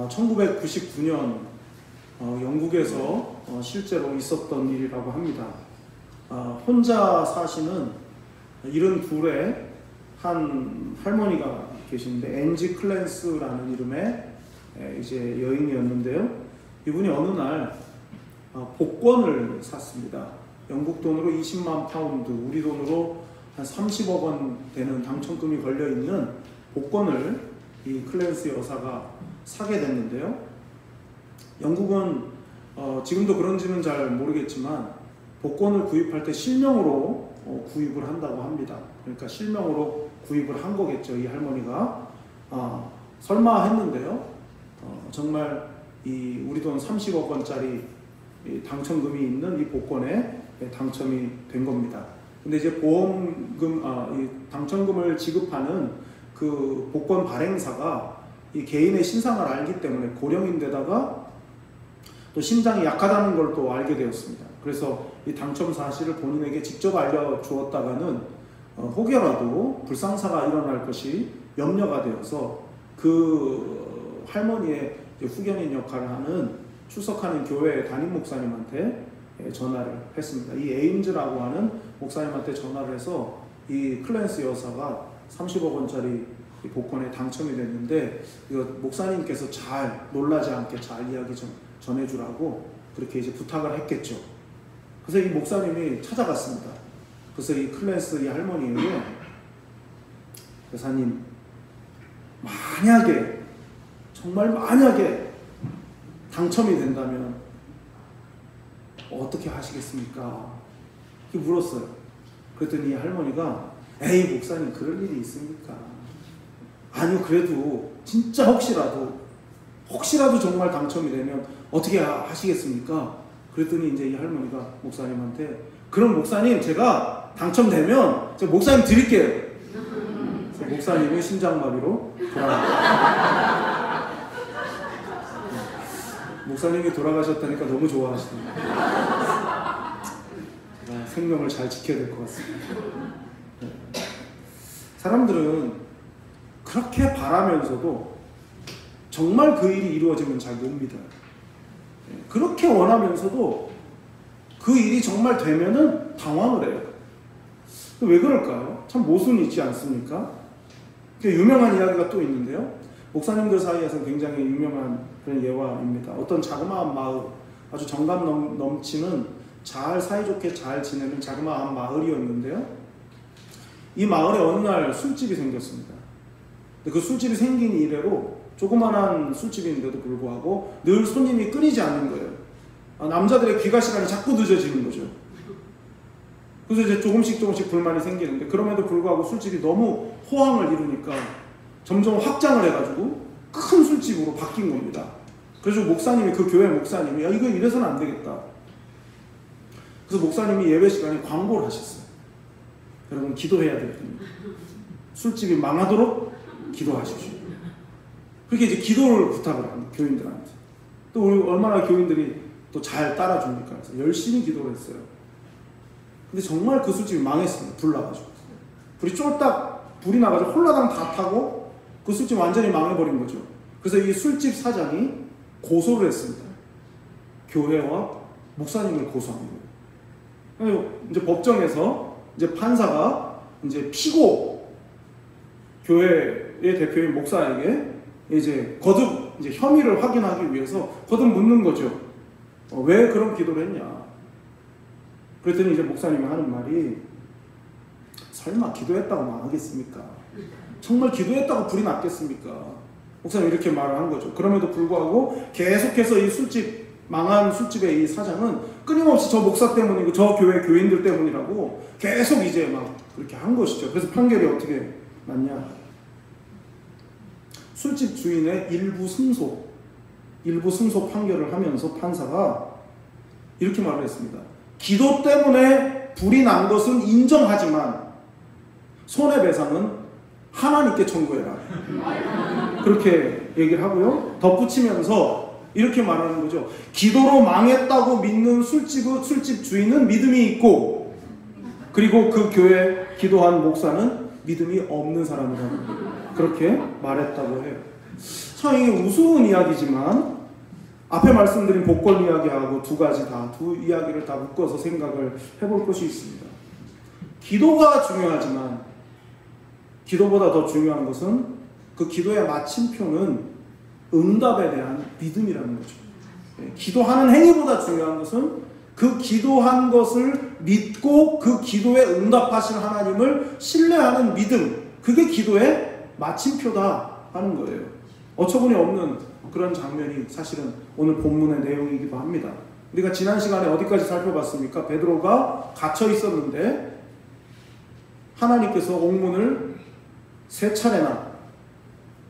1999년 영국에서 실제로 있었던 일이라고 합니다. 혼자 사시는 72의 한 할머니가 계신데 앤지 클랜스라는 이름의 이제 여인이었는데요. 이분이 어느 날 복권을 샀습니다. 영국 돈으로 20만 파운드, 우리 돈으로 한 30억 원 되는 당첨금이 걸려있는 복권을 이 클랜스 여사가 사게 됐는데요. 영국은 지금도 그런지는 잘 모르겠지만 복권을 구입할 때 실명으로 구입을 한다고 합니다. 그러니까 실명으로 구입을 한 거겠죠, 이 할머니가. 설마 했는데요. 정말 이 우리 돈 30억 원짜리 당첨금이 있는 이 복권에 당첨이 된 겁니다. 근데 이제 보험금, 이 당첨금을 지급하는 그 복권 발행사가 이 개인의 신상을 알기 때문에 고령인데다가 또 심장이 약하다는 걸 또 알게 되었습니다. 그래서 이 당첨 사실을 본인에게 직접 알려주었다가는 혹여라도 불상사가 일어날 것이 염려가 되어서 그 할머니의 후견인 역할을 하는 출석하는 교회 담임 목사님한테 전화를 했습니다. 이 에임즈라고 하는 목사님한테 전화를 해서 이 클랜스 여사가 30억 원짜리 복권에 당첨이 됐는데 이거 목사님께서 잘 놀라지 않게 잘 이야기 전해주라고 그렇게 이제 부탁을 했겠죠. 그래서 이 목사님이 찾아갔습니다. 그래서 이 클랜스 이 할머니에게 여사님, 만약에 정말 만약에 당첨이 된다면 어떻게 하시겠습니까? 이렇게 물었어요. 그랬더니 이 할머니가 에이 목사님 그럴 일이 있습니까? 아니요, 그래도 진짜 혹시라도 정말 당첨이 되면 어떻게 하시겠습니까? 그랬더니 이제 이 할머니가 목사님한테 그럼 목사님 제가 당첨되면 제가 목사님 드릴게요. 그래서 목사님이 심장마비로 돌아가셨어요. 목사님이 돌아가셨다니까 너무 좋아하시네요. 제가 생명을 잘 지켜야 될 것 같습니다. 사람들은 그렇게 바라면서도 정말 그 일이 이루어지면 잘 못 믿어요. 그렇게 원하면서도 그 일이 정말 되면은 당황을 해요. 왜 그럴까요? 참 모순이지 않습니까? 유명한 이야기가 또 있는데요. 목사님들 사이에서 굉장히 유명한 그런 예화입니다. 어떤 자그마한 마을, 아주 정감 넘치는 잘 사이좋게 잘 지내는 자그마한 마을이었는데요. 이 마을에 어느 날 술집이 생겼습니다. 그 술집이 생긴 이래로 조그만한 술집인데도 불구하고 늘 손님이 끊이지 않는 거예요. 남자들의 귀가 시간이 자꾸 늦어지는 거죠. 그래서 이제 조금씩 불만이 생기는데 그럼에도 불구하고 술집이 너무 호황을 이루니까 점점 확장을 해가지고 큰 술집으로 바뀐 겁니다. 그래서 목사님이, 그 교회 목사님이 이거 이래서는 안 되겠다. 그래서 목사님이 예배 시간에 광고를 하셨어요. 여러분 기도해야 될 겁니다. 술집이 망하도록 기도하십시오. 그렇게 이제 기도를 부탁을 합니다. 교인들한테. 또 우리 얼마나 교인들이 또 잘 따라줍니까? 그래서 열심히 기도를 했어요. 근데 정말 그 술집이 망했습니다. 불 나가지고. 불이 쫄딱 불이 나가지고 홀라당 다 타고 그 술집 완전히 망해버린 거죠. 그래서 이 술집 사장이 고소를 했습니다. 교회와 목사님을 고소한 거예요. 이제 법정에서 이제 판사가 이제 피고 교회의 대표인 목사에게 이제 거듭 이제 혐의를 확인하기 위해서 거듭 묻는 거죠. 왜 그런 기도를 했냐? 그랬더니 이제 목사님이 하는 말이 설마 기도했다고 망하겠습니까? 정말 기도했다고 불이 났겠습니까? 목사님 이렇게 말을 한 거죠. 그럼에도 불구하고 계속해서 이 술집, 망한 술집의 이 사장은 끊임없이 저 목사 때문이고 저 교회 교인들 때문이라고 계속 이제 막 그렇게 한 것이죠. 그래서 판결이 어떻게 났냐? 술집 주인의 일부 승소 판결을 하면서 판사가 이렇게 말을 했습니다. 기도 때문에 불이 난 것은 인정하지만 손해배상은 하나님께 청구해라. 그렇게 얘기를 하고요. 덧붙이면서 이렇게 말하는 거죠. 기도로 망했다고 믿는 술집 주인은 믿음이 있고, 그리고 그 교회 기도한 목사는 믿음이 없는 사람이라고 그렇게 말했다고 해요. 참 이게 우스운 이야기지만 앞에 말씀드린 복권 이야기하고 두 이야기를 다 묶어서 생각을 해볼 것이 있습니다. 기도가 중요하지만 기도보다 더 중요한 것은 그 기도의 마침표는 응답에 대한 믿음이라는 거죠. 기도하는 행위보다 중요한 것은 그 기도한 것을 믿고 그 기도에 응답하실 하나님을 신뢰하는 믿음, 그게 기도의 마침표다 하는 거예요. 어처구니 없는 그런 장면이 사실은 오늘 본문의 내용이기도 합니다. 우리가 지난 시간에 어디까지 살펴봤습니까? 베드로가 갇혀 있었는데 하나님께서 옥문을 3차례나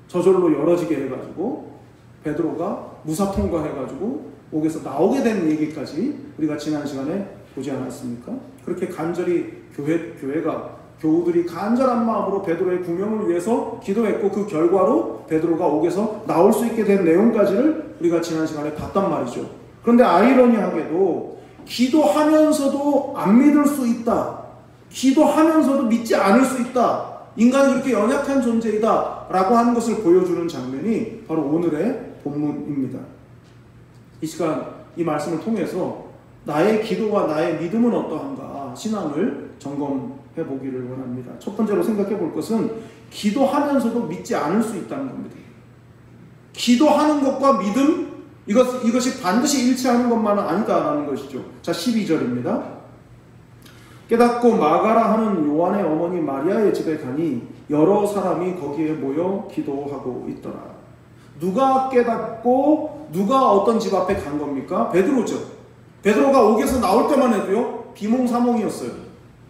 저절로 열어지게 해가지고 베드로가 무사 통과해가지고 옥에서 나오게 된 얘기까지 우리가 지난 시간에 보지 않았습니까? 그렇게 간절히 교우들이 간절한 마음으로 베드로의 구명을 위해서 기도했고 그 결과로 베드로가 옥에서 나올 수 있게 된 내용까지를 우리가 지난 시간에 봤단 말이죠. 그런데 아이러니하게도 기도하면서도 안 믿을 수 있다. 기도하면서도 믿지 않을 수 있다. 인간이 그렇게 연약한 존재이다 라고 하는 것을 보여주는 장면이 바로 오늘의 본문입니다. 이 시간 이 말씀을 통해서 나의 기도와 나의 믿음은 어떠한가 신앙을 점검해 보기를 원합니다. 첫 번째로 생각해 볼 것은 기도하면서도 믿지 않을 수 있다는 겁니다. 기도하는 것과 믿음 이것이 반드시 일치하는 것만은 아니다라는 것이죠. 자, 12절입니다. 깨닫고 마가라 하는 요한의 어머니 마리아의 집에 가니 여러 사람이 거기에 모여 기도하고 있더라. 누가 깨닫고 누가 어떤 집 앞에 간 겁니까? 베드로죠. 베드로가 옥에서 나올 때만 해도요 비몽사몽이었어요.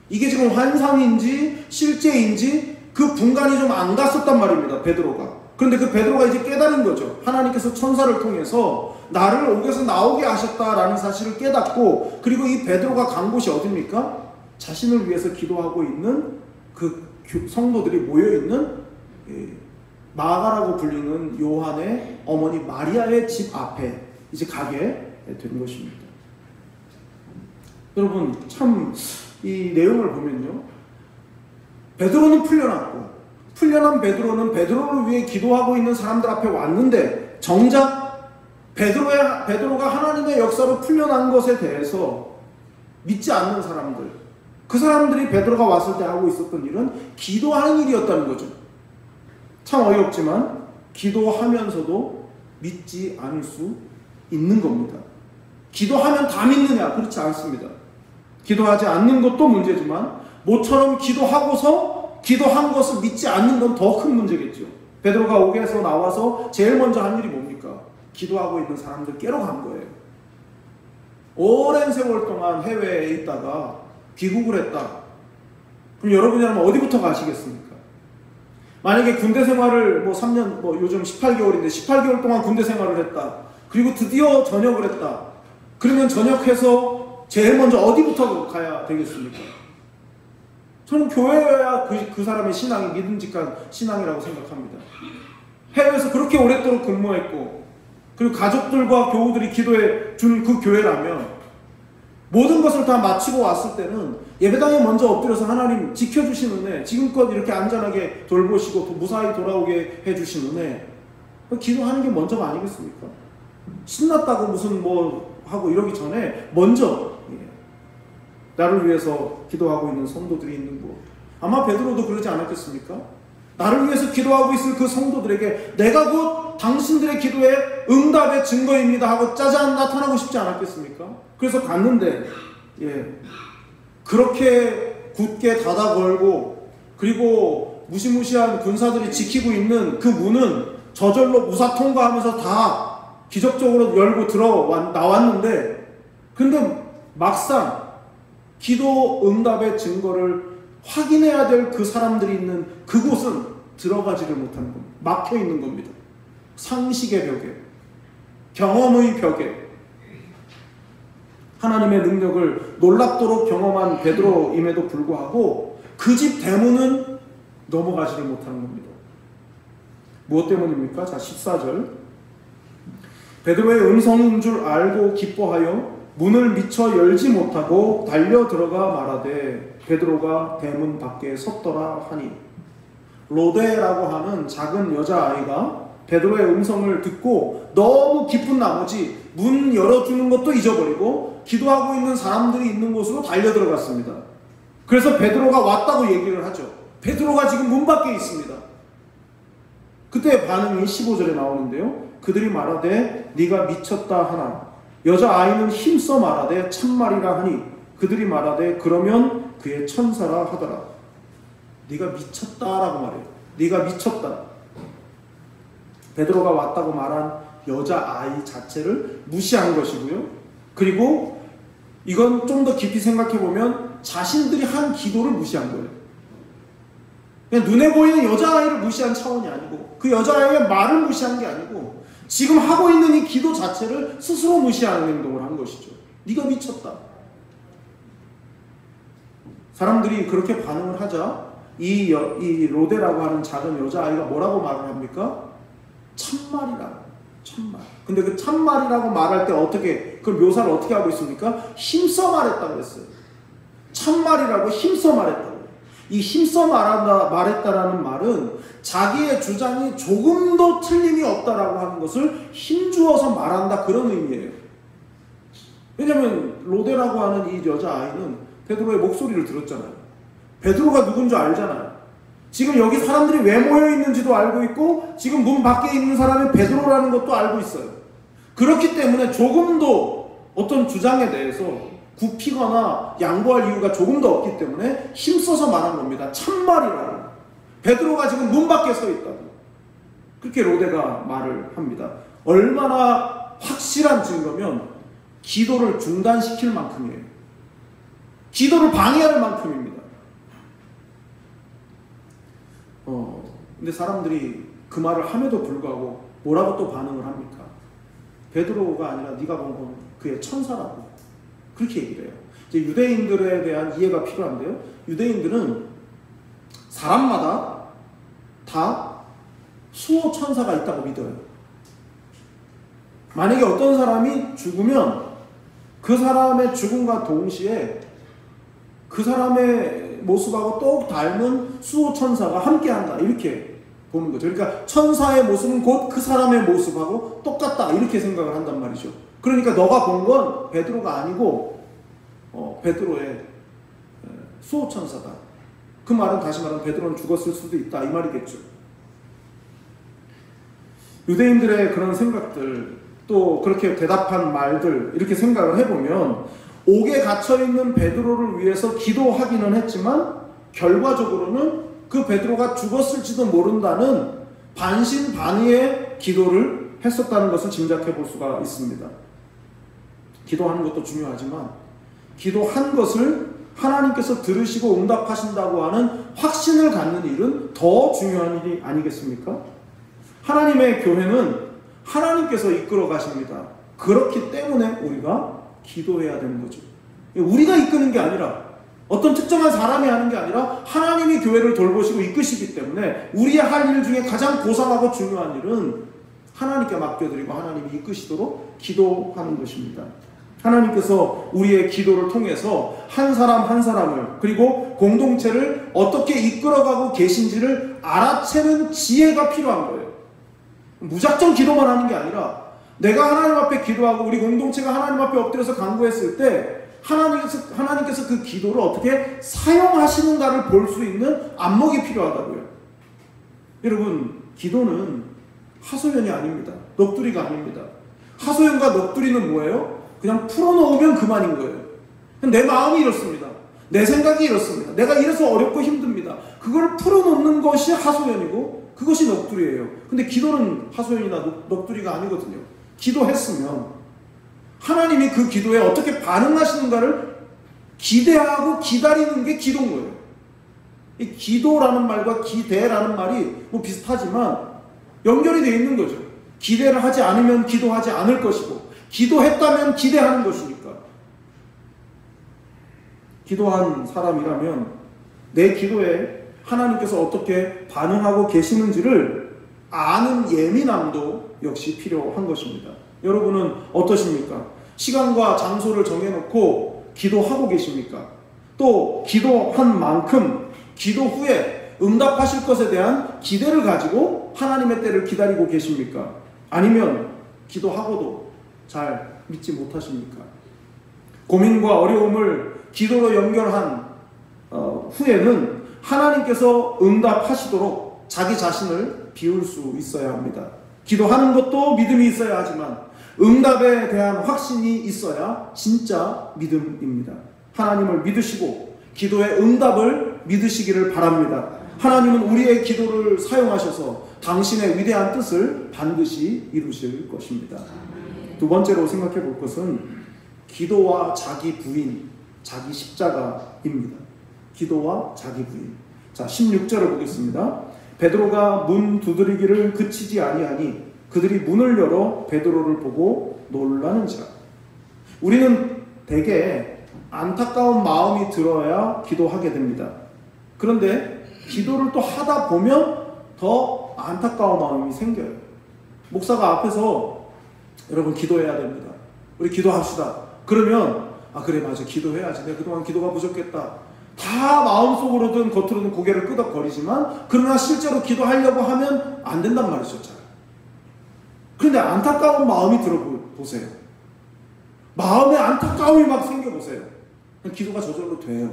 이게 지금 환상인지 실제인지 그 분간이 좀 안 갔었단 말입니다. 베드로가. 그런데 그 베드로가 이제 깨달은 거죠. 하나님께서 천사를 통해서 나를 옥에서 나오게 하셨다라는 사실을 깨닫고, 그리고 이 베드로가 간 곳이 어딥니까? 자신을 위해서 기도하고 있는 그 성도들이 모여있는 마가라고 불리는 요한의 어머니 마리아의 집 앞에 이제 가게 된 것입니다. 여러분, 참 이 내용을 보면요, 베드로는 풀려난 베드로는 베드로를 위해 기도하고 있는 사람들 앞에 왔는데, 정작 베드로가 하나님의 역사로 풀려난 것에 대해서 믿지 않는 사람들, 그 사람들이 베드로가 왔을 때 하고 있었던 일은 기도하는 일이었다는 거죠. 참 어이없지만 기도하면서도 믿지 않을 수 있는 겁니다. 기도하면 다 믿느냐? 그렇지 않습니다. 기도하지 않는 것도 문제지만 모처럼 기도하고서 기도한 것을 믿지 않는 건 더 큰 문제겠죠. 베드로가 옥에서 나와서 제일 먼저 한 일이 뭡니까? 기도하고 있는 사람들 깨러 간 거예요. 오랜 세월 동안 해외에 있다가 귀국을 했다. 그럼 여러분이라면 어디부터 가시겠습니까? 만약에 군대 생활을 3년, 요즘 18개월인데 18개월 동안 군대 생활을 했다. 그리고 드디어 전역을 했다. 그러면 전역해서 제일 먼저 어디부터 가야 되겠습니까? 저는 교회여야 그 사람의 신앙이 믿음직한 신앙이라고 생각합니다. 해외에서 그렇게 오랫도록 근무했고, 그리고 가족들과 교우들이 기도해 준 그 교회라면 모든 것을 다 마치고 왔을 때는 예배당에 먼저 엎드려서 하나님 지켜주신 은혜, 지금껏 이렇게 안전하게 돌보시고 무사히 돌아오게 해주신 은혜, 기도하는 게 먼저가 아니겠습니까? 신났다고 무슨 하고 이러기 전에 먼저 나를 위해서 기도하고 있는 성도들이 있는 곳. 아마 베드로도 그러지 않았겠습니까? 나를 위해서 기도하고 있을 그 성도들에게 내가 곧 당신들의 기도의 응답의 증거입니다 하고 짜잔 나타나고 싶지 않았겠습니까? 그래서 갔는데 그렇게 굳게 닫아 걸고, 그리고 무시무시한 군사들이 지키고 있는 그 문은 저절로 무사 통과하면서 다 기적적으로 열고 나왔는데, 근데 막상 기도 응답의 증거를 확인해야 될 그 사람들이 있는 그곳은 들어가지를 못하는 겁니다. 막혀 있는 겁니다. 상식의 벽에, 경험의 벽에. 하나님의 능력을 놀랍도록 경험한 베드로임에도 불구하고 그 집 대문은 넘어가지를 못하는 겁니다. 무엇 때문입니까? 자, 14절. 베드로의 음성인 줄 알고 기뻐하여 문을 미처 열지 못하고 달려 들어가 말하되 베드로가 대문 밖에 섰더라 하니, 로데라고 하는 작은 여자아이가 베드로의 음성을 듣고 너무 기쁜 나머지 문 열어주는 것도 잊어버리고 기도하고 있는 사람들이 있는 곳으로 달려들어갔습니다. 그래서 베드로가 왔다고 얘기를 하죠. 베드로가 지금 문 밖에 있습니다. 그때 반응이 15절에 나오는데요. 그들이 말하되 네가 미쳤다 하나 여자아이는 힘써 말하되 참말이라 하니 그들이 말하되 그러면 그의 천사라 하더라. 네가 미쳤다라고 말해요. 네가 미쳤다. 베드로가 왔다고 말한 여자아이 자체를 무시한 것이고요. 그리고 이건 좀 더 깊이 생각해보면 자신들이 한 기도를 무시한 거예요. 그냥 눈에 보이는 여자아이를 무시한 차원이 아니고 그 여자아이의 말을 무시한 게 아니고 지금 하고 있는 이 기도 자체를 스스로 무시하는 행동을 한 것이죠. 네가 미쳤다. 사람들이 그렇게 반응을 하자 이 로데라고 하는 작은 여자아이가 뭐라고 말을 합니까? 참말이라. 참말. 근데 그 참말이라고 말할 때 어떻게 그 묘사를 어떻게 하고 있습니까? 힘써 말했다고 했어요. 참말이라고 힘써 말했다고. 이 힘써 말했다라는 말은 자기의 주장이 조금도 틀림이 없다라고 하는 것을 힘주어서 말한다 그런 의미예요. 왜냐하면 로데라고 하는 이 여자아이는 베드로의 목소리를 들었잖아요. 베드로가 누군지 알잖아요. 지금 여기 사람들이 왜 모여있는지도 알고 있고 지금 문 밖에 있는 사람이 베드로라는 것도 알고 있어요. 그렇기 때문에 조금도 어떤 주장에 대해서 굽히거나 양보할 이유가 조금도 없기 때문에 힘써서 말한 겁니다. 참말이라고. 베드로가 지금 문 밖에 서 있다고. 그렇게 로데가 말을 합니다. 얼마나 확실한 증거면 기도를 중단시킬 만큼이에요. 기도를 방해할 만큼입니다. 근데 사람들이 그 말을 함에도 불구하고 뭐라고 또 반응을 합니까? 베드로가 아니라 네가 본 건 그의 천사라고 그렇게 얘기를 해요. 이제 유대인들에 대한 이해가 필요한데요. 유대인들은 사람마다 다 수호 천사가 있다고 믿어요. 만약에 어떤 사람이 죽으면 그 사람의 죽음과 동시에 그 사람의 모습하고 똑 닮은 수호 천사가 함께한다 이렇게 보는 거죠. 그러니까 천사의 모습은 곧 그 사람의 모습하고 똑같다 이렇게 생각을 한단 말이죠. 그러니까 너가 본 건 베드로가 아니고 베드로의 수호 천사다. 그 말은 다시 말하면 베드로는 죽었을 수도 있다 이 말이겠죠. 유대인들의 그런 생각들 또 그렇게 대답한 말들 이렇게 생각을 해보면 옥에 갇혀있는 베드로를 위해서 기도하기는 했지만 결과적으로는 그 베드로가 죽었을지도 모른다는 반신반의의 기도를 했었다는 것을 짐작해 볼 수가 있습니다. 기도하는 것도 중요하지만 기도한 것을 하나님께서 들으시고 응답하신다고 하는 확신을 갖는 일은 더 중요한 일이 아니겠습니까? 하나님의 교회는 하나님께서 이끌어 가십니다. 그렇기 때문에 우리가 기도해야 되는 거죠. 우리가 이끄는 게 아니라 어떤 특정한 사람이 하는 게 아니라 하나님이 교회를 돌보시고 이끄시기 때문에 우리의 할 일 중에 가장 고상하고 중요한 일은 하나님께 맡겨드리고 하나님이 이끄시도록 기도하는 것입니다. 하나님께서 우리의 기도를 통해서 한 사람 한 사람을 그리고 공동체를 어떻게 이끌어가고 계신지를 알아채는 지혜가 필요한 거예요. 무작정 기도만 하는 게 아니라 내가 하나님 앞에 기도하고 우리 공동체가 하나님 앞에 엎드려서 간구했을 때 하나님께서 그 기도를 어떻게 사용하시는가를 볼 수 있는 안목이 필요하다고요. 여러분, 기도는 하소연이 아닙니다. 넋두리가 아닙니다. 하소연과 넋두리는 뭐예요? 그냥 풀어놓으면 그만인 거예요. 내 마음이 이렇습니다. 내 생각이 이렇습니다. 내가 이래서 어렵고 힘듭니다. 그걸 풀어놓는 것이 하소연이고 그것이 넋두리예요. 근데 기도는 하소연이나 넋두리가 아니거든요. 기도했으면 하나님이 그 기도에 어떻게 반응하시는가를 기대하고 기다리는 게 기도인 거예요. 이 기도라는 말과 기대라는 말이 뭐 비슷하지만 연결이 되어 있는 거죠. 기대를 하지 않으면 기도하지 않을 것이고 기도했다면 기대하는 것이니까. 기도한 사람이라면 내 기도에 하나님께서 어떻게 반응하고 계시는지를 아는 예민함도 역시 필요한 것입니다. 여러분은 어떠십니까? 시간과 장소를 정해놓고 기도하고 계십니까? 또 기도한 만큼 기도 후에 응답하실 것에 대한 기대를 가지고 하나님의 때를 기다리고 계십니까? 아니면 기도하고도 잘 믿지 못하십니까? 고민과 어려움을 기도로 연결한 후에는 하나님께서 응답하시도록 자기 자신을 비울 수 있어야 합니다. 기도하는 것도 믿음이 있어야 하지만 응답에 대한 확신이 있어야 진짜 믿음입니다. 하나님을 믿으시고 기도의 응답을 믿으시기를 바랍니다. 하나님은 우리의 기도를 사용하셔서 당신의 위대한 뜻을 반드시 이루실 것입니다. 두 번째로 생각해 볼 것은 기도와 자기 부인, 자기 십자가입니다. 기도와 자기 부인. 자, 16절을 보겠습니다. 베드로가 문 두드리기를 그치지 아니하니 그들이 문을 열어 베드로를 보고 놀라는지라. 우리는 대개 안타까운 마음이 들어야 기도하게 됩니다. 그런데 기도를 또 하다 보면 더 안타까운 마음이 생겨요. 목사가 앞에서 여러분 기도해야 됩니다. 우리 기도합시다. 그러면 그래 맞아 기도해야지. 내가 그동안 기도가 부족했다. 다 마음속으로든 겉으로든 고개를 끄덕거리지만 그러나 실제로 기도하려고 하면 안 된단 말이죠. 잘. 그런데 안타까운 마음이 들어보세요. 마음에 안타까움이 막 생겨보세요. 기도가 저절로 돼요.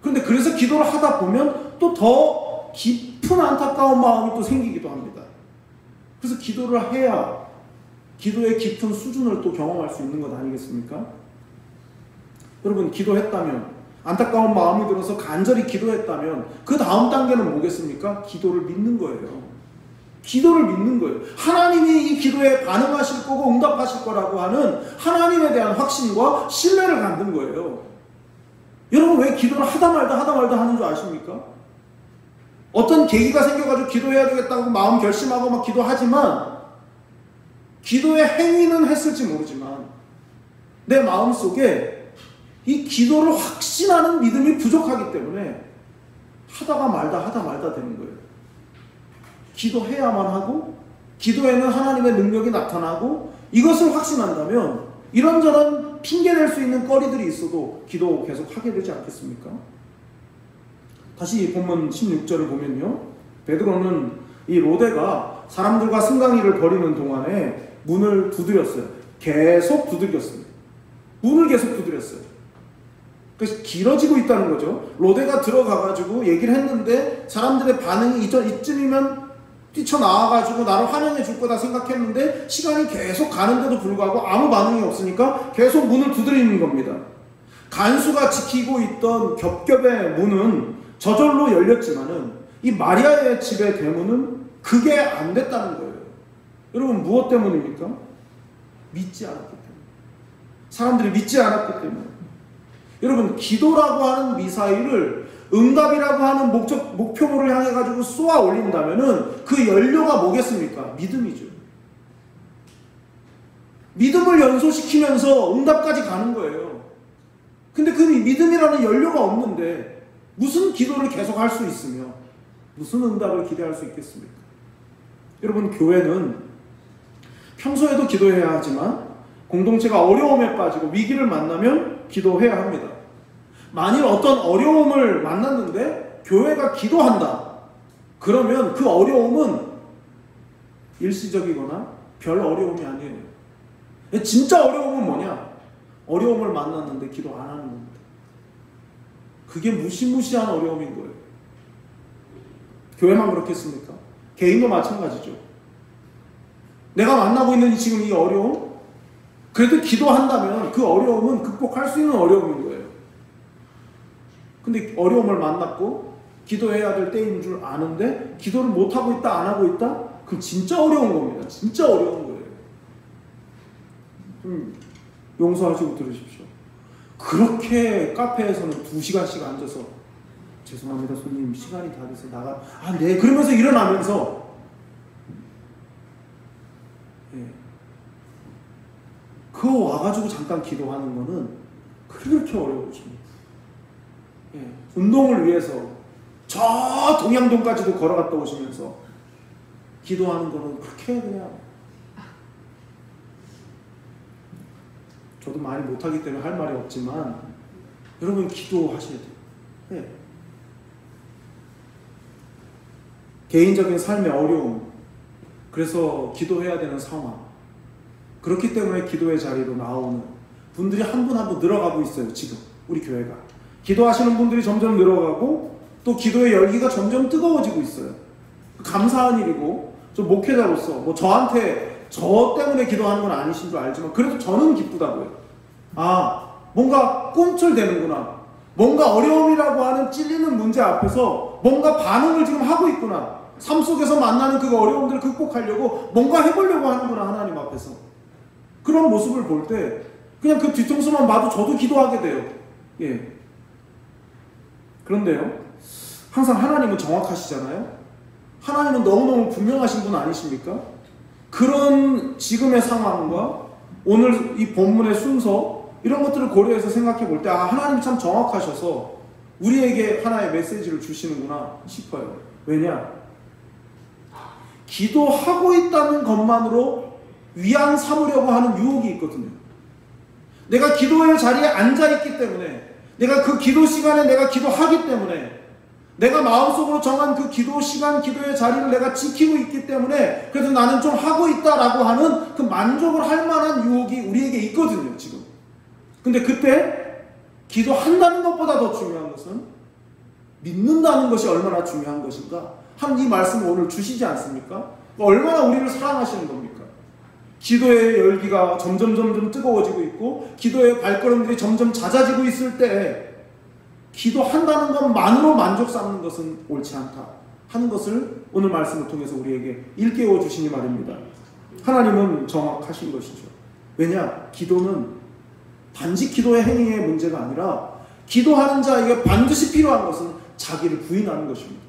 그런데 그래서 기도를 하다 보면 또 더 깊은 안타까운 마음이 또 생기기도 합니다. 그래서 기도를 해야 기도의 깊은 수준을 또 경험할 수 있는 것 아니겠습니까? 여러분 기도했다면 안타까운 마음이 들어서 간절히 기도했다면 그 다음 단계는 뭐겠습니까? 기도를 믿는 거예요. 기도를 믿는 거예요. 하나님이 이 기도에 반응하실 거고 응답하실 거라고 하는 하나님에 대한 확신과 신뢰를 갖는 거예요. 여러분 왜 기도를 하다 말다 하는 줄 아십니까? 어떤 계기가 생겨가지고 기도해야 되겠다고 마음 결심하고 막 기도하지만 기도의 행위는 했을지 모르지만 내 마음속에 이 기도를 확신하는 믿음이 부족하기 때문에 하다가 말다 되는 거예요. 기도해야만 하고 기도에는 하나님의 능력이 나타나고 이것을 확신한다면 이런저런 핑계낼 수 있는 거리들이 있어도 기도 계속 하게 되지 않겠습니까? 다시 본문 16절을 보면요. 베드로는 이 로데가 사람들과 승강이를 벌이는 동안에 문을 두드렸어요. 계속 두드렸습니다. 문을 계속 두드렸어요. 그래서 길어지고 있다는 거죠. 로데가 들어가가지고 얘기를 했는데 사람들의 반응이 이쯤이면 뛰쳐나와가지고 나를 환영해 줄 거다 생각했는데 시간이 계속 가는데도 불구하고 아무 반응이 없으니까 계속 문을 두드리는 겁니다. 간수가 지키고 있던 겹겹의 문은 저절로 열렸지만은 이 마리아의 집의 대문은 그게 안 됐다는 거예요. 여러분 무엇 때문입니까? 믿지 않았기 때문에. 사람들이 믿지 않았기 때문에. 여러분 기도라고 하는 미사일을 응답이라고 하는 목표물을 향해 가지고 쏘아 올린다면은 그 연료가 뭐겠습니까? 믿음이죠. 믿음을 연소시키면서 응답까지 가는 거예요. 근데 그 믿음이라는 연료가 없는데 무슨 기도를 계속 할 수 있으며 무슨 응답을 기대할 수 있겠습니까? 여러분 교회는 평소에도 기도해야 하지만 공동체가 어려움에 빠지고 위기를 만나면 기도해야 합니다. 만일 어떤 어려움을 만났는데 교회가 기도한다. 그러면 그 어려움은 일시적이거나 별 어려움이 아니에요. 진짜 어려움은 뭐냐? 어려움을 만났는데 기도 안 하는 겁니다. 그게 무시무시한 어려움인 거예요. 교회만 그렇겠습니까? 개인도 마찬가지죠. 내가 만나고 있는 지금 이 어려움? 그래도 기도한다면 그 어려움은 극복할 수 있는 어려움인 거예요. 근데 어려움을 만났고 기도해야 될 때인 줄 아는데 기도를 못하고 있다 안 하고 있다? 그럼 진짜 어려운 겁니다. 진짜 어려운 거예요. 좀 용서하시고 들으십시오. 그렇게 카페에서는 2시간씩 앉아서 죄송합니다 손님 시간이 다 돼서 나가 네 그러면서 일어나면서 그거 와가지고 잠깐 기도하는 거는 그렇게 어려워집니다. 운동을 위해서 저 동양동까지도 걸어갔다 오시면서 기도하는 거는 그렇게 그냥 저도 많이 못하기 때문에 할 말이 없지만 여러분 기도하셔야 돼요. 개인적인 삶의 어려움, 그래서 기도해야 되는 상황, 그렇기 때문에 기도의 자리로 나오는 분들이 한 분 한 분 늘어가고 있어요. 지금 우리 교회가 기도하시는 분들이 점점 늘어가고 또 기도의 열기가 점점 뜨거워지고 있어요. 감사한 일이고, 저 목회자로서 뭐 저한테 저 때문에 기도하는 건 아니신 줄 알지만 그래도 저는 기쁘다고요. 뭔가 꿈틀대는구나, 뭔가 어려움이라고 하는 찔리는 문제 앞에서 뭔가 반응을 지금 하고 있구나, 삶 속에서 만나는 그 어려움들을 극복하려고 뭔가 해보려고 하는구나, 하나님 앞에서. 그런 모습을 볼 때 그냥 그 뒤통수만 봐도 저도 기도하게 돼요. 예. 그런데요, 항상 하나님은 정확하시잖아요. 하나님은 너무너무 분명하신 분 아니십니까? 그런 지금의 상황과 오늘 이 본문의 순서, 이런 것들을 고려해서 생각해 볼 때 하나님이 참 정확하셔서 우리에게 하나의 메시지를 주시는구나 싶어요. 왜냐? 기도하고 있다는 것만으로 위안 삼으려고 하는 유혹이 있거든요. 내가 기도의 자리에 앉아있기 때문에, 내가 그 기도 시간에 내가 기도하기 때문에, 내가 마음속으로 정한 그 기도 시간, 기도의 자리를 내가 지키고 있기 때문에 그래서 나는 좀 하고 있다라고 하는 그 만족을 할 만한 유혹이 우리에게 있거든요, 지금. 근데 그때 기도한다는 것보다 더 중요한 것은 믿는다는 것이 얼마나 중요한 것인가 한 이 말씀을 오늘 주시지 않습니까? 얼마나 우리를 사랑하시는 겁니까? 기도의 열기가 점점 뜨거워지고 있고 기도의 발걸음들이 점점 잦아지고 있을 때 기도한다는 것만으로 만족 삼는 것은 옳지 않다 하는 것을 오늘 말씀을 통해서 우리에게 일깨워 주시니 말입니다. 하나님은 정확하신 것이죠. 왜냐? 기도는 단지 기도의 행위의 문제가 아니라 기도하는 자에게 반드시 필요한 것은 자기를 부인하는 것입니다.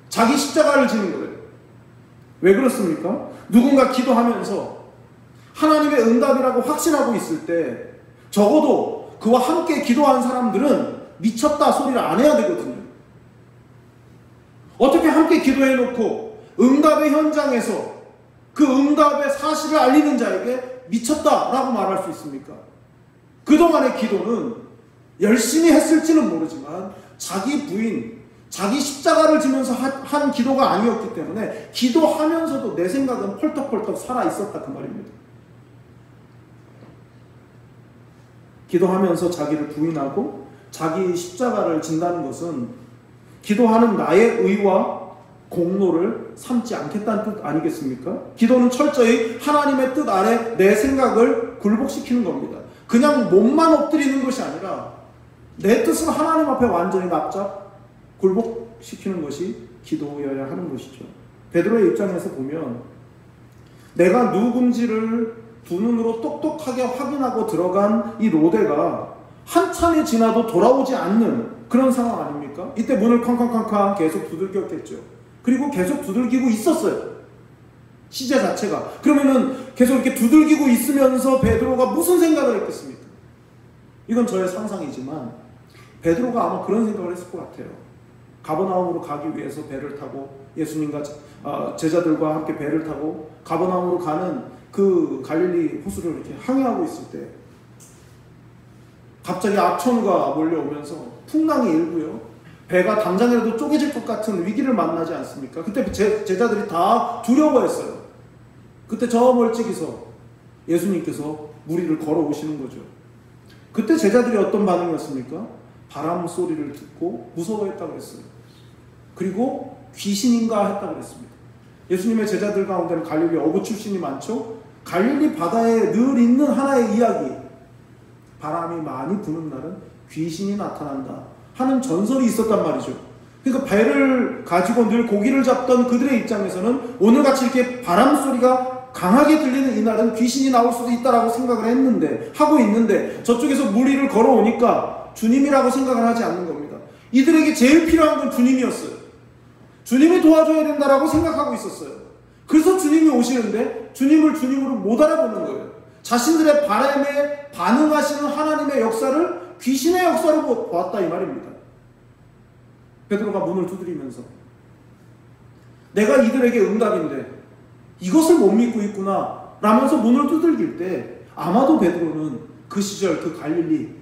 자기 십자가를 지는 거예요. 왜 그렇습니까? 누군가 기도하면서 하나님의 응답이라고 확신하고 있을 때 적어도 그와 함께 기도한 사람들은 미쳤다 소리를 안 해야 되거든요. 어떻게 함께 기도해놓고 응답의 현장에서 그 응답의 사실을 알리는 자에게 미쳤다라고 말할 수 있습니까? 그동안의 기도는 열심히 했을지는 모르지만 자기 부인, 자기 십자가를 지면서 한 기도가 아니었기 때문에 기도하면서도 내 생각은 펄떡펄떡 살아있었다 그 말입니다. 기도하면서 자기를 부인하고 자기 십자가를 진다는 것은 기도하는 나의 의와 공로를 삼지 않겠다는 뜻 아니겠습니까? 기도는 철저히 하나님의 뜻 아래 내 생각을 굴복시키는 겁니다. 그냥 몸만 엎드리는 것이 아니라 내 뜻을 하나님 앞에 완전히 납작 굴복시키는 것이 기도여야 하는 것이죠. 베드로의 입장에서 보면 내가 누군지를 두 눈으로 똑똑하게 확인하고 들어간 이 로데가 한참이 지나도 돌아오지 않는 그런 상황 아닙니까? 이때 문을 쾅쾅쾅쾅 계속 두들겼겠죠. 그리고 계속 두들기고 있었어요. 시제 자체가. 그러면은 계속 이렇게 두들기고 있으면서 베드로가 무슨 생각을 했겠습니까? 이건 저의 상상이지만 베드로가 아마 그런 생각을 했을 것 같아요. 가버나움으로 가기 위해서 배를 타고 예수님과 제자들과 함께 배를 타고 가버나움으로 가는 그 갈릴리 호수를 이렇게 항해하고 있을 때 갑자기 악천후가 몰려오면서 풍랑이 일고요. 배가 당장이라도 쪼개질 것 같은 위기를 만나지 않습니까? 그때 제자들이 다 두려워했어요. 그때 저 멀찍이서 예수님께서 무리를 걸어오시는 거죠. 그때 제자들이 어떤 반응이었습니까? 바람 소리를 듣고 무서워했다고 했어요. 그리고 귀신인가 했다고 했습니다. 예수님의 제자들 가운데는 갈릴리 어부 출신이 많죠. 갈릴리 바다에 늘 있는 하나의 이야기, 바람이 많이 부는 날은 귀신이 나타난다 하는 전설이 있었단 말이죠. 그러니까 배를 가지고 늘 고기를 잡던 그들의 입장에서는 오늘같이 이렇게 바람 소리가 강하게 들리는 이날은 귀신이 나올 수도 있다라고 생각을 하고 있는데 저쪽에서 무리를 걸어오니까 주님이라고 생각을 하지 않는 겁니다. 이들에게 제일 필요한 건 주님이었어요. 주님이 도와줘야 된다라고 생각하고 있었어요. 그래서 주님이 오시는데 주님을 주님으로 못 알아보는 거예요. 자신들의 바람에 반응하시는 하나님의 역사를 귀신의 역사로 보았다 이 말입니다. 베드로가 문을 두드리면서 내가 이들에게 응답인데 이것을 못 믿고 있구나 라면서 문을 두들길 때 아마도 베드로는 그 시절 그 갈릴리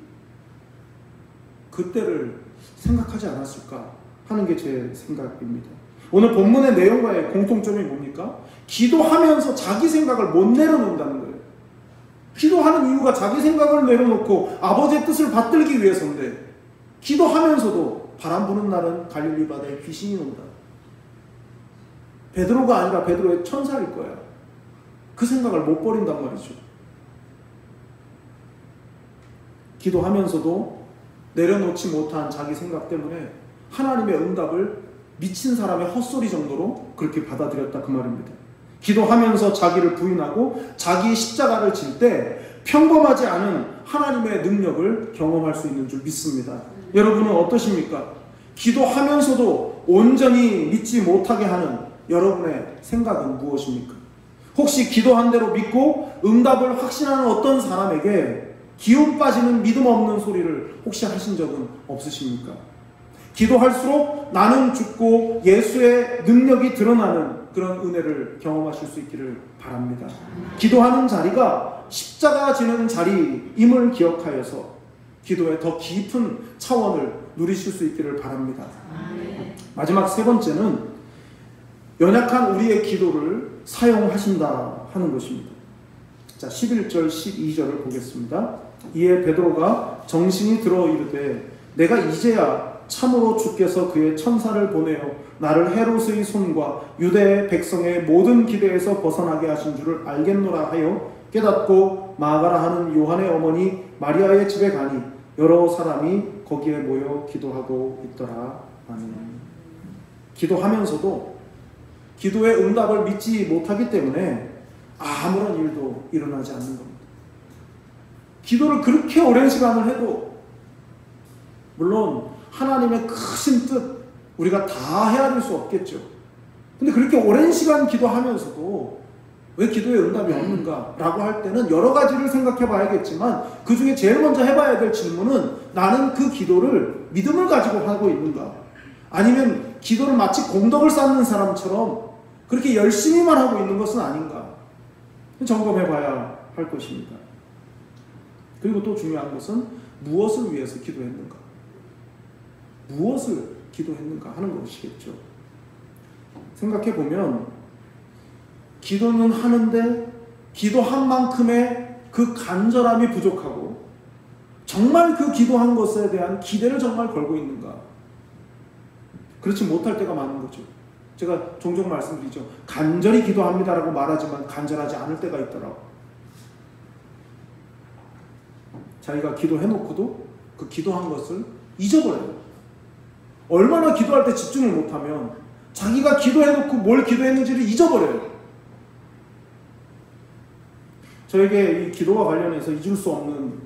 그때를 생각하지 않았을까 하는 게 제 생각입니다. 오늘 본문의 내용과의 공통점이 뭡니까? 기도하면서 자기 생각을 못 내려놓는다는 거예요. 기도하는 이유가 자기 생각을 내려놓고 아버지의 뜻을 받들기 위해서인데, 기도하면서도 바람 부는 날은 갈릴리 바다에 귀신이 온다. 베드로가 아니라 베드로의 천사일 거야. 그 생각을 못 버린단 말이죠. 기도하면서도 내려놓지 못한 자기 생각 때문에 하나님의 응답을 미친 사람의 헛소리 정도로 그렇게 받아들였다, 그 말입니다. 기도하면서 자기를 부인하고 자기의 십자가를 질 때 평범하지 않은 하나님의 능력을 경험할 수 있는 줄 믿습니다. 여러분은 어떠십니까? 기도하면서도 온전히 믿지 못하게 하는 여러분의 생각은 무엇입니까? 혹시 기도한 대로 믿고 응답을 확신하는 어떤 사람에게 기운 빠지는 믿음 없는 소리를 혹시 하신 적은 없으십니까? 기도할수록 나는 죽고 예수의 능력이 드러나는 그런 은혜를 경험하실 수 있기를 바랍니다. 기도하는 자리가 십자가 지는 자리임을 기억하여서 기도의 더 깊은 차원을 누리실 수 있기를 바랍니다. 마지막 세 번째는 연약한 우리의 기도를 사용하신다 하는 것입니다. 자, 11절 12절을 보겠습니다. 이에 베드로가 정신이 들어 이르되 내가 이제야 참으로 주께서 그의 천사를 보내어 나를 헤롯의 손과 유대의 백성의 모든 기대에서 벗어나게 하신 줄을 알겠노라 하여 깨닫고 마가라 하는 요한의 어머니 마리아의 집에 가니 여러 사람이 거기에 모여 기도하고 있더라. 아멘. 기도하면서도 기도의 응답을 믿지 못하기 때문에 아무런 일도 일어나지 않는 겁니다. 기도를 그렇게 오랜 시간을 해도, 물론 하나님의 크신 뜻 우리가 다 헤아릴 수 없겠죠. 근데 그렇게 오랜 시간 기도하면서도 왜 기도에 응답이 없는가 라고 할 때는 여러 가지를 생각해 봐야겠지만, 그 중에 제일 먼저 해봐야 될 질문은 나는 그 기도를 믿음을 가지고 하고 있는가, 아니면 기도를 마치 공덕을 쌓는 사람처럼 그렇게 열심히만 하고 있는 것은 아닌가 점검해 봐야 할 것입니다. 그리고 또 중요한 것은 무엇을 위해서 기도했는가, 무엇을 기도했는가 하는 것이겠죠. 생각해 보면 기도는 하는데 기도한 만큼의 그 간절함이 부족하고 정말 그 기도한 것에 대한 기대를 정말 걸고 있는가, 그렇지 못할 때가 많은 거죠. 제가 종종 말씀드리죠. 간절히 기도합니다라고 말하지만 간절하지 않을 때가 있더라고. 자기가 기도해놓고도 그 기도한 것을 잊어버려요. 얼마나 기도할 때 집중을 못하면 자기가 기도해놓고 뭘 기도했는지를 잊어버려요. 저에게 이 기도와 관련해서 잊을 수 없는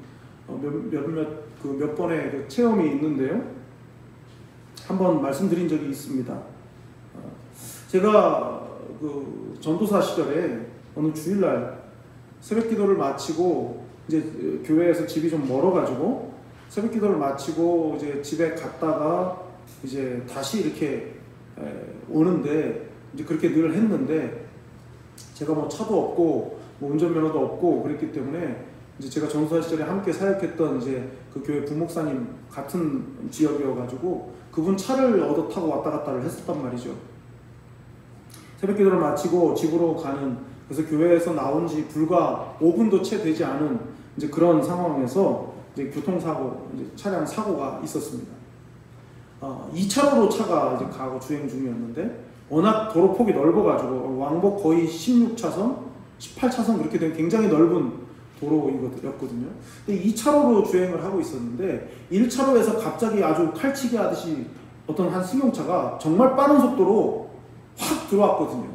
몇 번의 그 체험이 있는데요. 한번 말씀드린 적이 있습니다. 제가 그 전도사 시절에 어느 주일날 새벽 기도를 마치고 이제 교회에서 집이 좀 멀어가지고 새벽 기도를 마치고 이제 집에 갔다가 이제 다시 이렇게 오는데, 이제 그렇게 늘 했는데, 제가 뭐 차도 없고 뭐 운전면허도 없고 그랬기 때문에 이제 제가 전도사 시절에 함께 사역했던 이제 그 교회 부목사님 같은 지역이어가지고 그분 차를 얻어 타고 왔다 갔다를 했었단 말이죠. 새벽 기도를 마치고 집으로 가는, 그래서 교회에서 나온 지 불과 5분도 채 되지 않은 이제 그런 상황에서 이제 교통사고, 이제 차량 사고가 있었습니다. 2차로로 차가 이제 가고 주행 중이었는데, 워낙 도로 폭이 넓어가지고 왕복 거의 16차선, 18차선 그렇게 된 굉장히 넓은 도로였거든요. 근데 2차로로 주행을 하고 있었는데 1차로에서 갑자기 아주 칼치기 하듯이 어떤 한 승용차가 정말 빠른 속도로 확 들어왔거든요.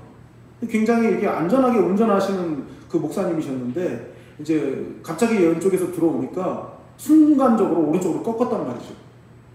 굉장히 이렇게 안전하게 운전하시는 그 목사님이셨는데, 이제 갑자기 왼쪽에서 들어오니까 순간적으로 오른쪽으로 꺾었단 말이죠.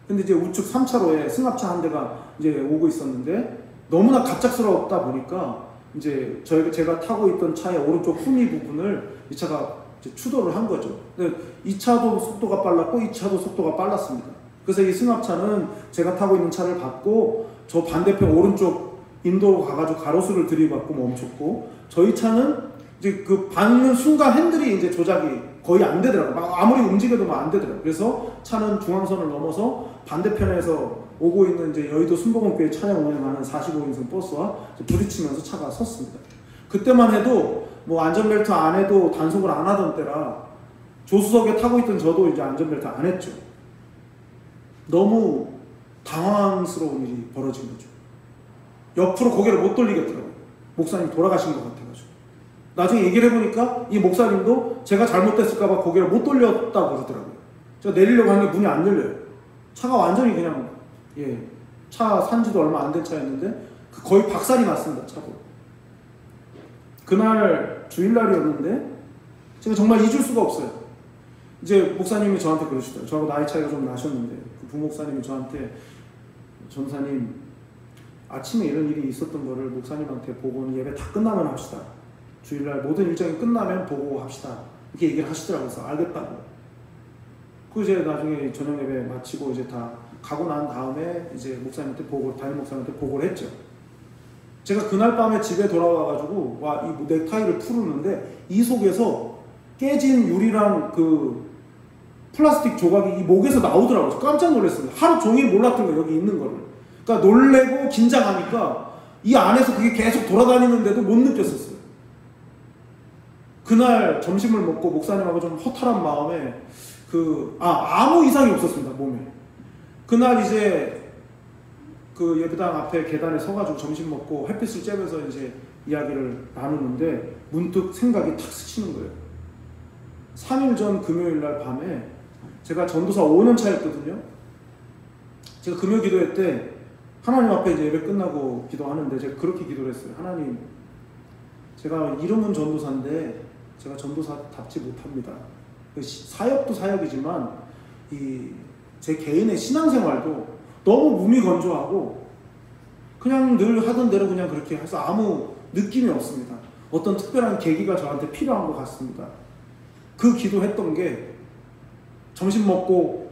근데 이제 우측 3차로에 승합차 한 대가 이제 오고 있었는데, 너무나 갑작스러웠다 보니까 이제 제가 타고 있던 차의 오른쪽 후미 부분을 이 차가 이제 추돌을 한 거죠. 근데 이 차도 속도가 빨랐고 이 차도 속도가 빨랐습니다. 그래서 이 승합차는 제가 타고 있는 차를 받고 저 반대편 오른쪽 인도로 가가지고 가로수를 들이받고 멈췄고, 저희 차는 이제 그 받는 순간 핸들이 이제 조작이 거의 안 되더라고요. 아무리 움직여도 안 되더라고요. 그래서 차는 중앙선을 넘어서 반대편에서 오고 있는 이제 여의도 순복음교회 차량 운행하는 45인승 버스와 부딪히면서 차가 섰습니다. 그때만 해도 뭐 안전벨트 안 해도 단속을 안 하던 때라 조수석에 타고 있던 저도 이제 안전벨트 안 했죠. 너무 당황스러운 일이 벌어진 거죠. 옆으로 고개를 못 돌리겠더라고요. 목사님 돌아가신 것 같아가지고. 나중에 얘기를 해보니까 이 목사님도 제가 잘못됐을까봐 고개를 못 돌렸다고 그러더라고요. 제가 내리려고 하는데 문이 안 열려요. 차가 완전히 그냥 차 산지도 얼마 안 된 차였는데 거의 박살이 났습니다. 차도. 그날 주일날이었는데 제가 정말 잊을 수가 없어요. 이제 목사님이 저한테 그러시더라고요. 저하고 나이 차이가 좀 나셨는데 그 부목사님이 저한테 전사님 아침에 이런 일이 있었던 거를 목사님한테 보고는 예배 다 끝나면 합시다. 주일날 모든 일정이 끝나면 보고 합시다. 이렇게 얘기를 하시더라고요. 그래서 알겠다고. 그 이제 나중에 저녁 예배 마치고 이제 다 가고 난 다음에 이제 목사님한테 담임 목사님한테 보고를 했죠. 제가 그날 밤에 집에 돌아와가지고 이 넥타이를 풀었는데 이 속에서 깨진 유리랑 그 플라스틱 조각이 이 목에서 나오더라고요. 깜짝 놀랐어요. 하루 종일 몰랐던 거 여기 있는 거를. 그러니까 놀래고 긴장하니까 이 안에서 그게 계속 돌아다니는데도 못 느꼈었어요. 그날 점심을 먹고 목사님하고 좀 허탈한 마음에 아무 이상이 없었습니다. 몸에. 그날 이제 그 예배당 앞에 계단에 서가지고 점심 먹고 햇빛을 쬐면서 이제 이야기를 나누는데 문득 생각이 탁 스치는 거예요. 3일 전 금요일 날 밤에 제가 전도사 5년 차였거든요. 제가 금요 기도회 때 하나님 앞에 이제 예배 끝나고 기도하는데 제가 그렇게 기도를 했어요. 하나님, 제가 이름은 전도사인데 제가 전도사답지 못합니다. 사역도 사역이지만 제 개인의 신앙생활도 너무 무미건조하고 그냥 늘 하던 대로 그냥 그렇게 해서 아무 느낌이 없습니다. 어떤 특별한 계기가 저한테 필요한 것 같습니다. 그 기도했던 게 점심 먹고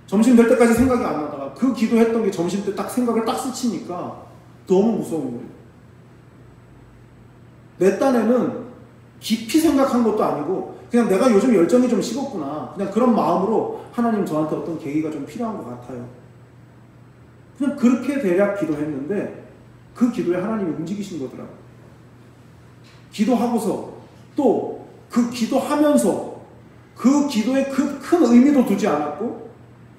점심 될 때까지 생각이 안 나다가 그 기도했던 게 점심 때 딱 생각을 딱 스치니까 너무 무서운 거예요. 내 딴에는 깊이 생각한 것도 아니고 그냥 내가 요즘 열정이 좀 식었구나. 그냥 그런 마음으로 하나님 저한테 어떤 계기가 좀 필요한 것 같아요. 그냥 그렇게 대략 기도했는데 그 기도에 하나님이 움직이신 거더라고요. 기도하고서 또 그 기도하면서 그 기도에 큰 의미도 두지 않았고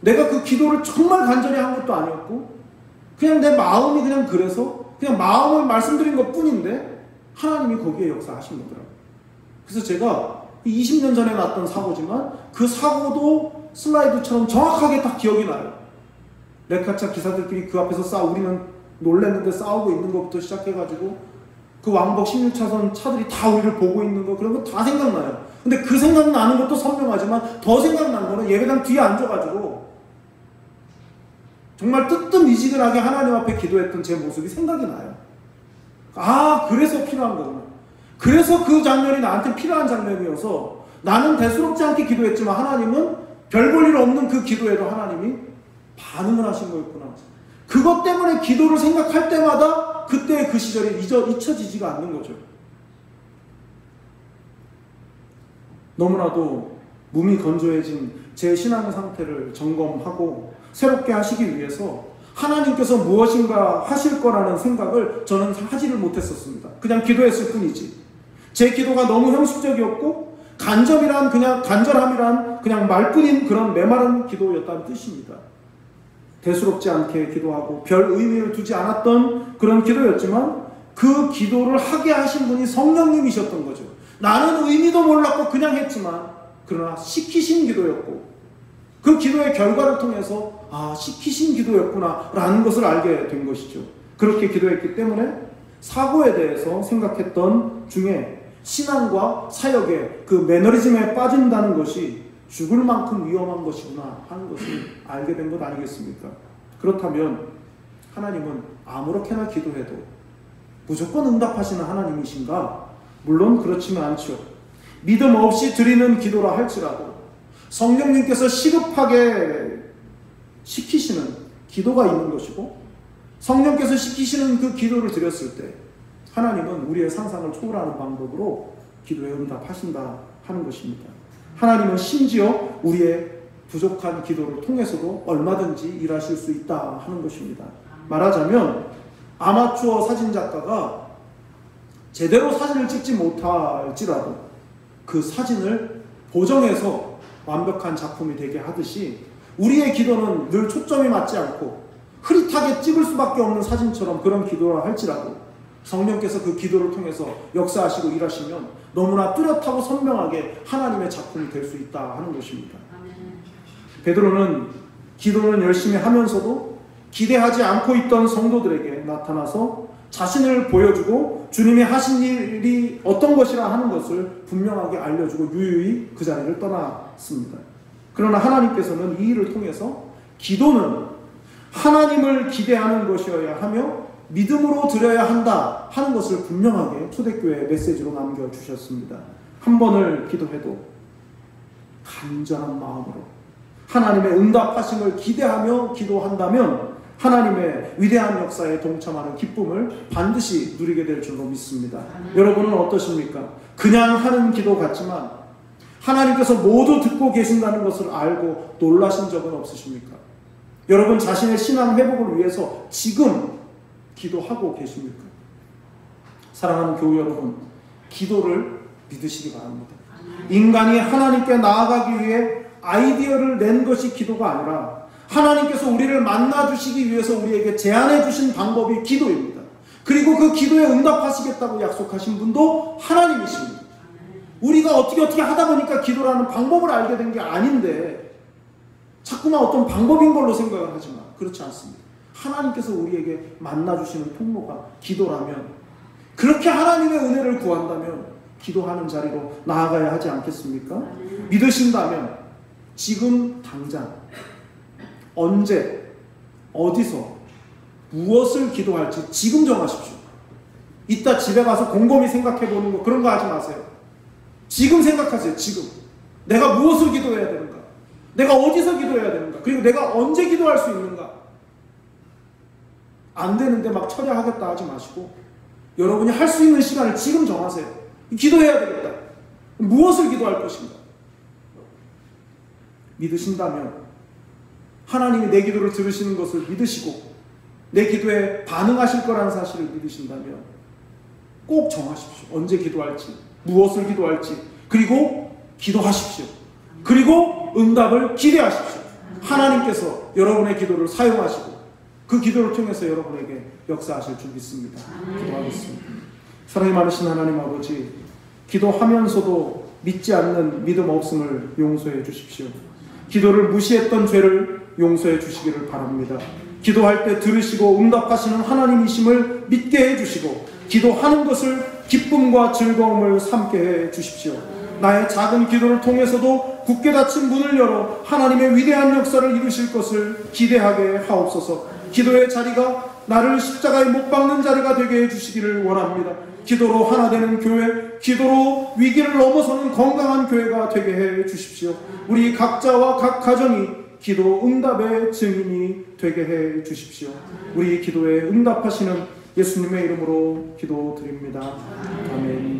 내가 그 기도를 정말 간절히 한 것도 아니었고 그냥 내 마음이 그냥 그래서 그냥 마음을 말씀드린 것 뿐인데 하나님이 거기에 역사하신 거더라고요. 그래서 제가 20년 전에 났던 사고지만 그 사고도 슬라이드처럼 정확하게 딱 기억이 나요. 레카차 기사들끼리 그 앞에서 우리는 놀랬는데 싸우고 있는 것부터 시작해가지고 그 왕복 16차선 차들이 다 우리를 보고 있는 거 그런 거 다 생각나요. 근데 그 생각나는 것도 선명하지만 더 생각난 거는 예배당 뒤에 앉아가지고 정말 뜨뜻미지근하게 하나님 앞에 기도했던 제 모습이 생각이 나요. 그래서 필요한 거구나. 그래서 그 장면이 나한테 필요한 장면이어서 나는 대수롭지 않게 기도했지만 하나님은 별 볼 일 없는 그 기도에도 하나님이 반응을 하신 거였구나. 그것 때문에 기도를 생각할 때마다 그때의 그 시절이 잊혀지지가 않는 거죠. 너무나도 몸이 건조해진 제 신앙 상태를 점검하고 새롭게 하시기 위해서 하나님께서 무엇인가 하실 거라는 생각을 저는 하지를 못했었습니다. 그냥 기도했을 뿐이지. 제 기도가 너무 형식적이었고 간절함이란 그냥 말뿐인 그런 메마른 기도였다는 뜻입니다. 대수롭지 않게 기도하고 별 의미를 두지 않았던 그런 기도였지만 그 기도를 하게 하신 분이 성령님이셨던 거죠. 나는 의미도 몰랐고 그냥 했지만 그러나 시키신 기도였고 그 기도의 결과를 통해서 시키신 기도였구나 라는 것을 알게 된 것이죠. 그렇게 기도했기 때문에 사고에 대해서 생각했던 중에 신앙과 사역의 그 매너리즘에 빠진다는 것이 죽을 만큼 위험한 것이구나 하는 것을 알게 된 것 아니겠습니까? 그렇다면 하나님은 아무렇게나 기도해도 무조건 응답하시는 하나님이신가? 물론 그렇지는 않죠. 믿음 없이 드리는 기도라 할지라도 성령님께서 시급하게 시키시는 기도가 있는 것이고 성령께서 시키시는 그 기도를 드렸을 때 하나님은 우리의 상상을 초월하는 방법으로 기도에 응답하신다 하는 것입니다. 하나님은 심지어 우리의 부족한 기도를 통해서도 얼마든지 일하실 수 있다 하는 것입니다. 말하자면 아마추어 사진작가가 제대로 사진을 찍지 못할지라도 그 사진을 보정해서 완벽한 작품이 되게 하듯이 우리의 기도는 늘 초점이 맞지 않고 흐릿하게 찍을 수밖에 없는 사진처럼 그런 기도를 할지라도 성령께서 그 기도를 통해서 역사하시고 일하시면 너무나 뚜렷하고 선명하게 하나님의 작품이 될 수 있다 하는 것입니다. 베드로는 기도는 열심히 하면서도 기대하지 않고 있던 성도들에게 나타나서 자신을 보여주고 주님이 하신 일이 어떤 것이라 하는 것을 분명하게 알려주고 유유히 그 자리를 떠났습니다. 그러나 하나님께서는 이 일을 통해서 기도는 하나님을 기대하는 것이어야 하며 믿음으로 드려야 한다 하는 것을 분명하게 초대교회 메시지로 남겨주셨습니다. 한 번을 기도해도 간절한 마음으로 하나님의 응답하심을 기대하며 기도한다면 하나님의 위대한 역사에 동참하는 기쁨을 반드시 누리게 될 줄로 믿습니다. 여러분은 어떠십니까? 그냥 하는 기도 같지만 하나님께서 모두 듣고 계신다는 것을 알고 놀라신 적은 없으십니까? 여러분 자신의 신앙 회복을 위해서 지금 기도하고 계십니까? 사랑하는 교우 여러분, 기도를 믿으시기 바랍니다. 인간이 하나님께 나아가기 위해 아이디어를 낸 것이 기도가 아니라 하나님께서 우리를 만나주시기 위해서 우리에게 제안해 주신 방법이 기도입니다. 그리고 그 기도에 응답하시겠다고 약속하신 분도 하나님이십니다. 우리가 어떻게 하다 보니까 기도라는 방법을 알게 된 게 아닌데 자꾸만 어떤 방법인 걸로 생각을 하지만 그렇지 않습니다. 하나님께서 우리에게 만나주시는 통로가 기도라면, 그렇게 하나님의 은혜를 구한다면 기도하는 자리로 나아가야 하지 않겠습니까? 믿으신다면 지금 당장 언제 어디서 무엇을 기도할지 지금 정하십시오. 이따 집에 가서 곰곰이 생각해 보는 거 그런 거 하지 마세요. 지금 생각하세요. 지금 내가 무엇을 기도해야 되는가, 내가 어디서 기도해야 되는가, 그리고 내가 언제 기도할 수 있는가. 안 되는데 막 처리하겠다 하지 마시고 여러분이 할 수 있는 시간을 지금 정하세요. 기도해야 되겠다. 무엇을 기도할 것인가. 믿으신다면 하나님이 내 기도를 들으시는 것을 믿으시고 내 기도에 반응하실 거라는 사실을 믿으신다면 꼭 정하십시오. 언제 기도할지, 무엇을 기도할지, 그리고 기도하십시오. 그리고 응답을 기대하십시오. 하나님께서 여러분의 기도를 사용하시고 그 기도를 통해서 여러분에게 역사하실 줄 믿습니다. 기도하겠습니다. 사랑이 많으신 하나님 아버지, 기도하면서도 믿지 않는 믿음 없음을 용서해 주십시오. 기도를 무시했던 죄를 용서해 주시기를 바랍니다. 기도할 때 들으시고 응답하시는 하나님이심을 믿게 해 주시고 기도하는 것을 기쁨과 즐거움을 삼게 해 주십시오. 나의 작은 기도를 통해서도 굳게 닫힌 문을 열어 하나님의 위대한 역사를 이루실 것을 기대하게 하옵소서. 기도의 자리가 나를 십자가에 못 박는 자리가 되게 해주시기를 원합니다. 기도로 하나 되는 교회, 기도로 위기를 넘어서는 건강한 교회가 되게 해 주십시오. 우리 각자와 각 가정이 기도 응답의 증인이 되게 해 주십시오. 우리 기도에 응답하시는 예수님의 이름으로 기도드립니다. 아멘.